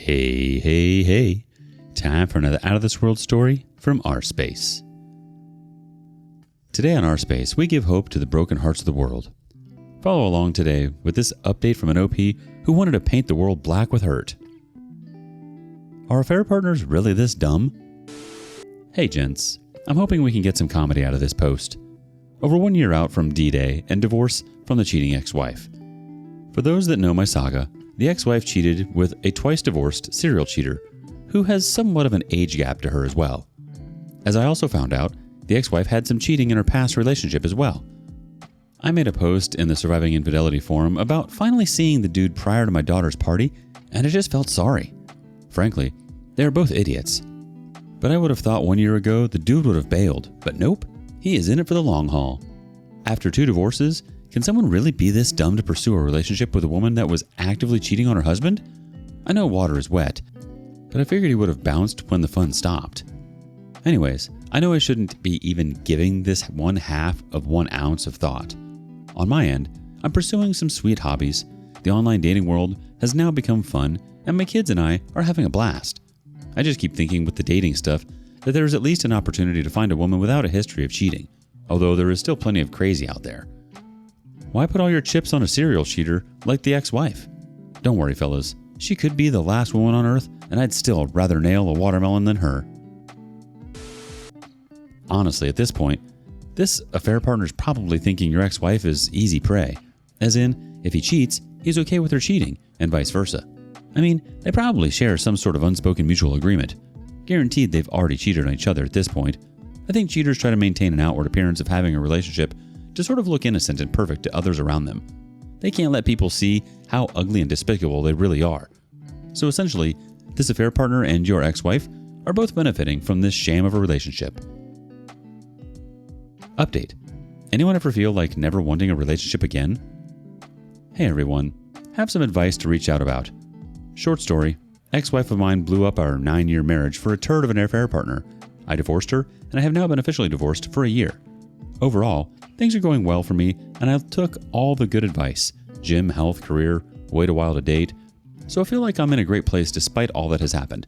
Hey, hey, hey. Time for another Out of This World story from rSpace. Today on rSpace, we give hope to the broken hearts of the world. Follow along today with this update from an OP who wanted to paint the world black with hurt. Are affair partners really this dumb? Hey gents, I'm hoping we can get some comedy out of this post. Over 1 year out from D-Day and divorce from the cheating ex-wife. For those that know my saga, the ex-wife cheated with a twice-divorced serial cheater who has somewhat of an age gap to her as well. As I also found out, the ex-wife had some cheating in her past relationship as well. I made a post in the Surviving Infidelity forum about finally seeing the dude prior to my daughter's party, and I just felt sorry. Frankly, they are both idiots. But I would have thought 1 year ago the dude would have bailed, but nope, he is in it for the long haul. After 2 divorces, can someone really be this dumb to pursue a relationship with a woman that was actively cheating on her husband? I know water is wet, but I figured he would have bounced when the fun stopped. Anyways, I know I shouldn't be even giving this 1/2 of 1 ounce of thought. On my end, I'm pursuing some sweet hobbies, the online dating world has now become fun, and my kids and I are having a blast. I just keep thinking with the dating stuff that there is at least an opportunity to find a woman without a history of cheating, although there is still plenty of crazy out there. Why put all your chips on a serial cheater like the ex-wife? Don't worry, fellas. She could be the last woman on earth, and I'd still rather nail a watermelon than her. Honestly, at this point, this affair partner's probably thinking your ex-wife is easy prey. As in, if he cheats, he's okay with her cheating, and vice versa. I mean, they probably share some sort of unspoken mutual agreement. Guaranteed they've already cheated on each other at this point. I think cheaters try to maintain an outward appearance of having a relationship to sort of look innocent and perfect to others around them. They can't let people see how ugly and despicable they really are. So essentially, this affair partner and your ex-wife are both benefiting from this sham of a relationship. Update. Anyone ever feel like never wanting a relationship again? Hey everyone, have some advice to reach out about. Short story, ex-wife of mine blew up our 9-year marriage for a turd of an affair partner. I divorced her, and I have now been officially divorced for a year. Overall, things are going well for me, and I took all the good advice. Gym, health, career, wait a while to date. So I feel like I'm in a great place despite all that has happened.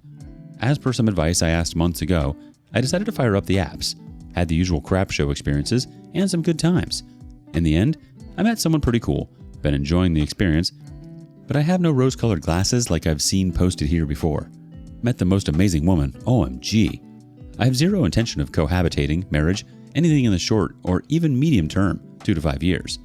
As per some advice I asked months ago, I decided to fire up the apps, had the usual crap show experiences, and some good times. In the end, I met someone pretty cool, been enjoying the experience, but I have no rose-colored glasses like I've seen posted here before. Met the most amazing woman, OMG. I have zero intention of cohabitating, marriage, anything in the short or even medium term, 2 to 5 years.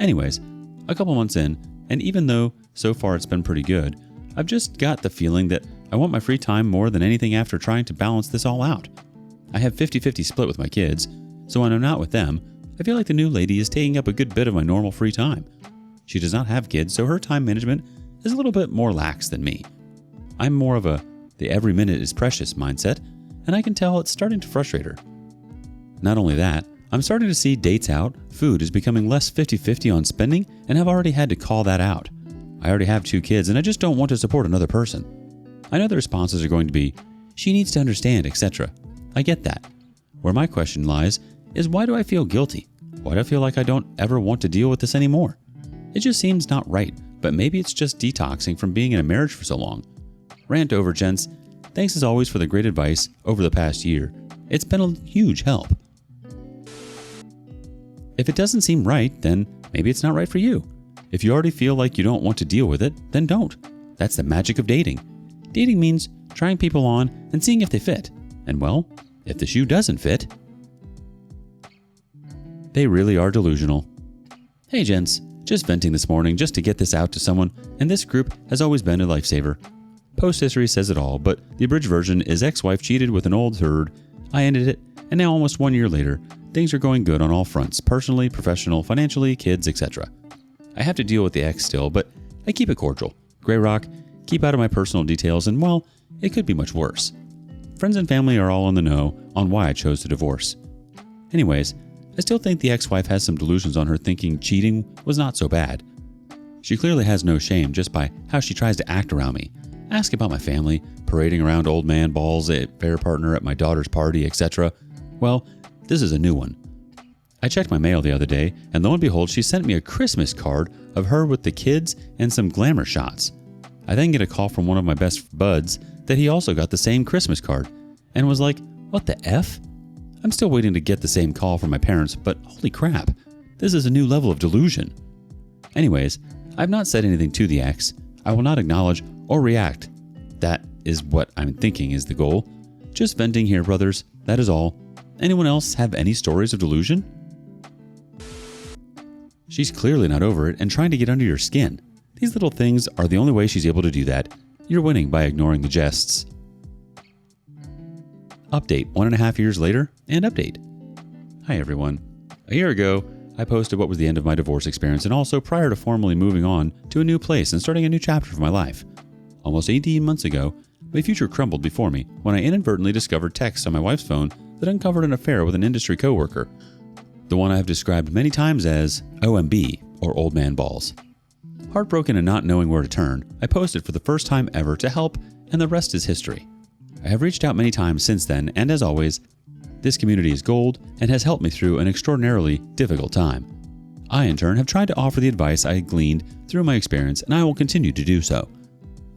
Anyways, a couple months in, and even though so far it's been pretty good, I've just got the feeling that I want my free time more than anything after trying to balance this all out. I have 50-50 split with my kids, so when I'm not with them, I feel like the new lady is taking up a good bit of my normal free time. She does not have kids, so her time management is a little bit more lax than me. I'm more of a the every minute is precious mindset, and I can tell it's starting to frustrate her. Not only that, I'm starting to see dates out, food is becoming less 50-50 on spending, and I've already had to call that out. I already have 2 kids, and I just don't want to support another person. I know the responses are going to be, she needs to understand, etc. I get that. Where my question lies is why do I feel guilty? Why do I feel like I don't ever want to deal with this anymore? It just seems not right, but maybe it's just detoxing from being in a marriage for so long. Rant over, gents. Thanks as always for the great advice over the past year. It's been a huge help. If it doesn't seem right, then maybe it's not right for you. If you already feel like you don't want to deal with it, then don't. That's the magic of dating. Dating means trying people on and seeing if they fit. And well, if the shoe doesn't fit, they really are delusional. Hey gents, just venting this morning just to get this out to someone, and this group has always been a lifesaver. Post history says it all, but the abridged version is ex-wife cheated with an old turd. I ended it, and now almost 1 year later, things are going good on all fronts, personally, professional, financially, kids, etc. I have to deal with the ex still, but I keep it cordial. Grey rock, keep out of my personal details, and well, it could be much worse. Friends and family are all in the know on why I chose to divorce. Anyways, I still think the ex-wife has some delusions on her thinking cheating was not so bad. She clearly has no shame just by how she tries to act around me. Ask about my family, parading around old man balls, a fair partner at my daughter's party, etc. Well, this is a new one. I checked my mail the other day, and lo and behold, she sent me a Christmas card of her with the kids and some glamour shots. I then get a call from one of my best buds that he also got the same Christmas card and was like, "What the F?" I'm still waiting to get the same call from my parents, but holy crap, this is a new level of delusion. Anyways, I've not said anything to the ex. I will not acknowledge or react. That is what I'm thinking is the goal. Just venting here, brothers. That is all. Anyone else have any stories of delusion? She's clearly not over it and trying to get under your skin. These little things are the only way she's able to do that. You're winning by ignoring the jests. Update 1.5 years later, and update. Hi everyone. A year ago, I posted what was the end of my divorce experience and also prior to formally moving on to a new place and starting a new chapter of my life. Almost 18 months ago, my future crumbled before me when I inadvertently discovered texts on my wife's phone that uncovered an affair with an industry coworker. The one I have described many times as OMB, or Old Man Balls. Heartbroken and not knowing where to turn, I posted for the first time ever to help, and the rest is history. I have reached out many times since then, and as always, this community is gold and has helped me through an extraordinarily difficult time. I, in turn, have tried to offer the advice I gleaned through my experience, and I will continue to do so.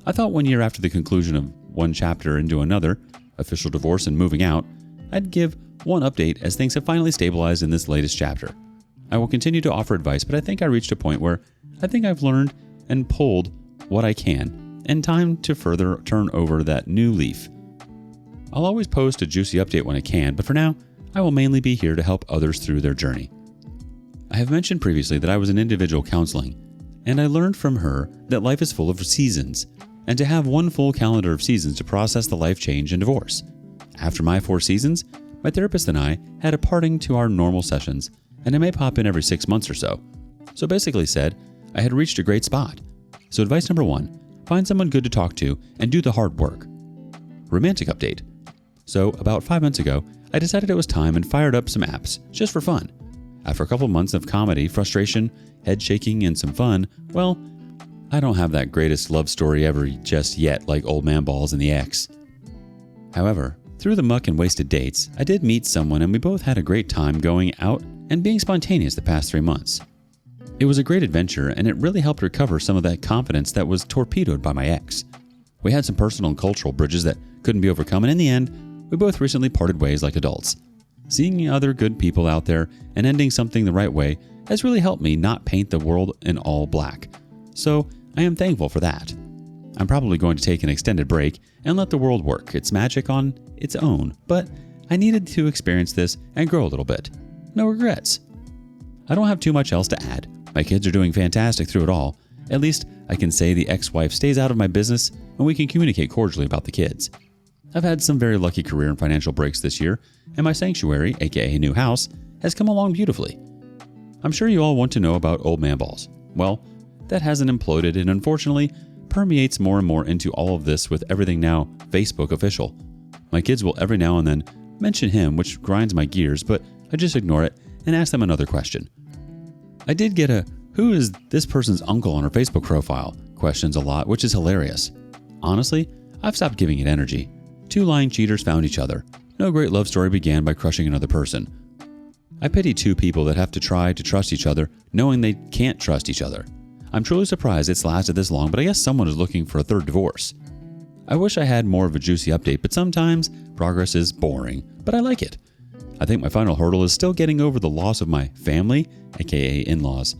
I thought 1 year after the conclusion of one chapter into another, official divorce and moving out, I'd give one update as things have finally stabilized in this latest chapter. I will continue to offer advice, but I think I reached a point where I think I've learned and pulled what I can, and time to further turn over that new leaf. I'll always post a juicy update when I can, but for now, I will mainly be here to help others through their journey. I have mentioned previously that I was in individual counseling, and I learned from her that life is full of seasons, and to have one full calendar of seasons to process the life change and divorce. After my 4 seasons, my therapist and I had a parting to our normal sessions, and I may pop in every 6 months or so. So basically said, I had reached a great spot. So advice number 1, find someone good to talk to and do the hard work. Romantic update. So about 5 months ago, I decided it was time and fired up some apps, just for fun. After a couple months of comedy, frustration, head shaking, and some fun, well, I don't have that greatest love story ever just yet like Old Man Balls and the ex. However, through the muck and wasted dates, I did meet someone and we both had a great time going out and being spontaneous the past 3 months. It was a great adventure and it really helped recover some of that confidence that was torpedoed by my ex. We had some personal and cultural bridges that couldn't be overcome, and in the end, we both recently parted ways like adults. Seeing other good people out there and ending something the right way has really helped me not paint the world in all black. So I am thankful for that. I'm probably going to take an extended break and let the world work its magic on its own, but I needed to experience this and grow a little bit. No regrets. I don't have too much else to add. My kids are doing fantastic through it all. At least I can say the ex-wife stays out of my business and we can communicate cordially about the kids. I've had some very lucky career and financial breaks this year, and my sanctuary, aka new house, has come along beautifully. I'm sure you all want to know about Old Man Balls. Well, that hasn't imploded and unfortunately permeates more and more into all of this with everything now Facebook official. My kids will every now and then mention him, which grinds my gears, but I just ignore it and ask them another question. I did get a "who is this person's uncle" on her Facebook profile questions a lot, which is hilarious. Honestly, I've stopped giving it energy. 2 lying cheaters found each other. No great love story began by crushing another person. I pity 2 people that have to try to trust each other knowing they can't trust each other. I'm truly surprised it's lasted this long, but I guess someone is looking for a 3rd divorce. I wish I had more of a juicy update, but sometimes progress is boring, but I like it. I think my final hurdle is still getting over the loss of my family, aka in-laws.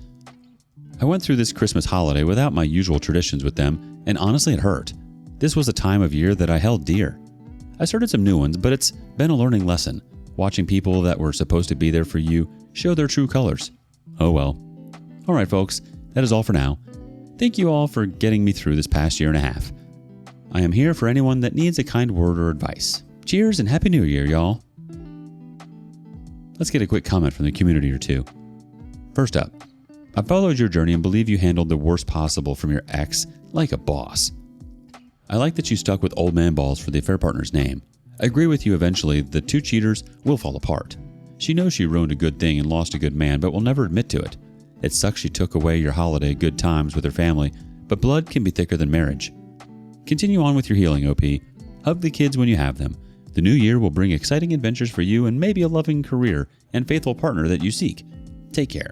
I went through this Christmas holiday without my usual traditions with them, and honestly it hurt. This was a time of year that I held dear. I started some new ones, but it's been a learning lesson, watching people that were supposed to be there for you show their true colors. Oh well. Alright folks, that is all for now. Thank you all for getting me through this past 1.5 years. I am here for anyone that needs a kind word or advice. Cheers and Happy New Year, y'all. Let's get a quick comment from the community or two. First up, I followed your journey and believe you handled the worst possible from your ex like a boss. I like that you stuck with Old Man Balls for the affair partner's name. I agree with you, eventually the 2 cheaters will fall apart. She knows she ruined a good thing and lost a good man, but will never admit to it. It sucks she took away your holiday good times with her family, but blood can be thicker than marriage. Continue on with your healing, OP. Hug the kids when you have them. The new year will bring exciting adventures for you and maybe a loving career and faithful partner that you seek. Take care.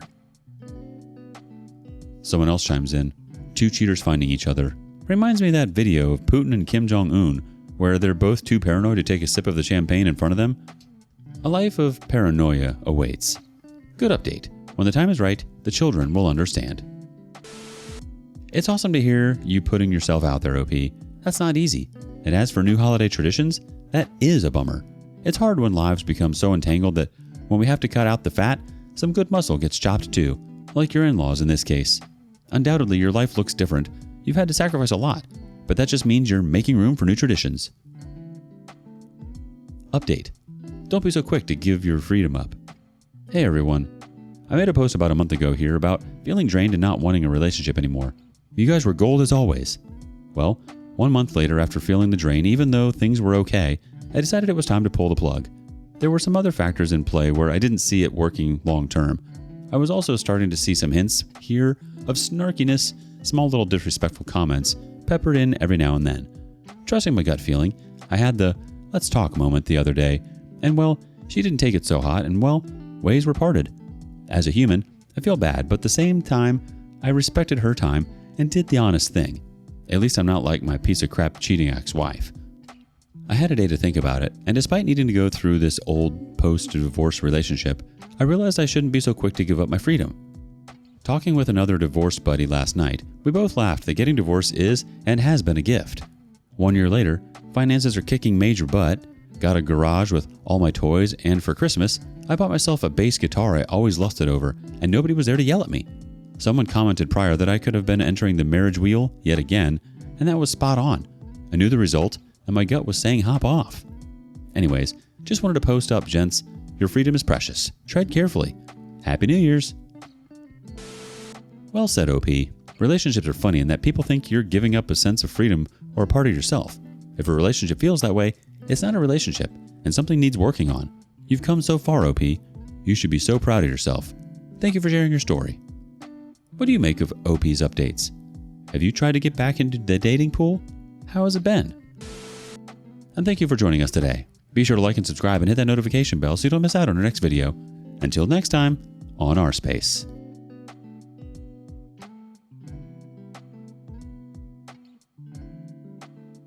Someone else chimes in. 2 cheaters finding each other. Reminds me of that video of Putin and Kim Jong-un, where they're both too paranoid to take a sip of the champagne in front of them. A life of paranoia awaits. Good update. When the time is right, the children will understand. It's awesome to hear you putting yourself out there, OP. That's not easy. And as for new holiday traditions, that is a bummer. It's hard when lives become so entangled that when we have to cut out the fat, some good muscle gets chopped too, like your in-laws in this case. Undoubtedly, your life looks different. You've had to sacrifice a lot, but that just means you're making room for new traditions. Update. Don't be so quick to give your freedom up. Hey everyone. I made a post about a month ago here about feeling drained and not wanting a relationship anymore. You guys were gold as always. Well, 1 month later after feeling the drain, even though things were okay, I decided it was time to pull the plug. There were some other factors in play where I didn't see it working long term. I was also starting to see some hints here of snarkiness, small little disrespectful comments peppered in every now and then. Trusting my gut feeling, I had the let's talk moment the other day, and well, she didn't take it so hot, and well, ways were parted. As a human, I feel bad, but at the same time, I respected her time and did the honest thing. At least I'm not like my piece of crap cheating ex-wife. I had a day to think about it, and despite needing to go through this old post-divorce relationship, I realized I shouldn't be so quick to give up my freedom. Talking with another divorce buddy last night, we both laughed that getting divorced is and has been a gift. 1 year later, finances are kicking major butt, got a garage with all my toys, and for Christmas, I bought myself a bass guitar I always lusted over, and nobody was there to yell at me. Someone commented prior that I could have been entering the marriage wheel yet again, and that was spot on. I knew the result, and my gut was saying hop off. Anyways, just wanted to post up, gents. Your freedom is precious. Tread carefully. Happy New Year's. Well said, OP. Relationships are funny in that people think you're giving up a sense of freedom or a part of yourself. If a relationship feels that way, it's not a relationship, and something needs working on. You've come so far, OP. You should be so proud of yourself. Thank you for sharing your story. What do you make of OP's updates? Have you tried to get back into the dating pool? How has it been? And thank you for joining us today. Be sure to like and subscribe and hit that notification bell so you don't miss out on our next video. Until next time, on rSpace.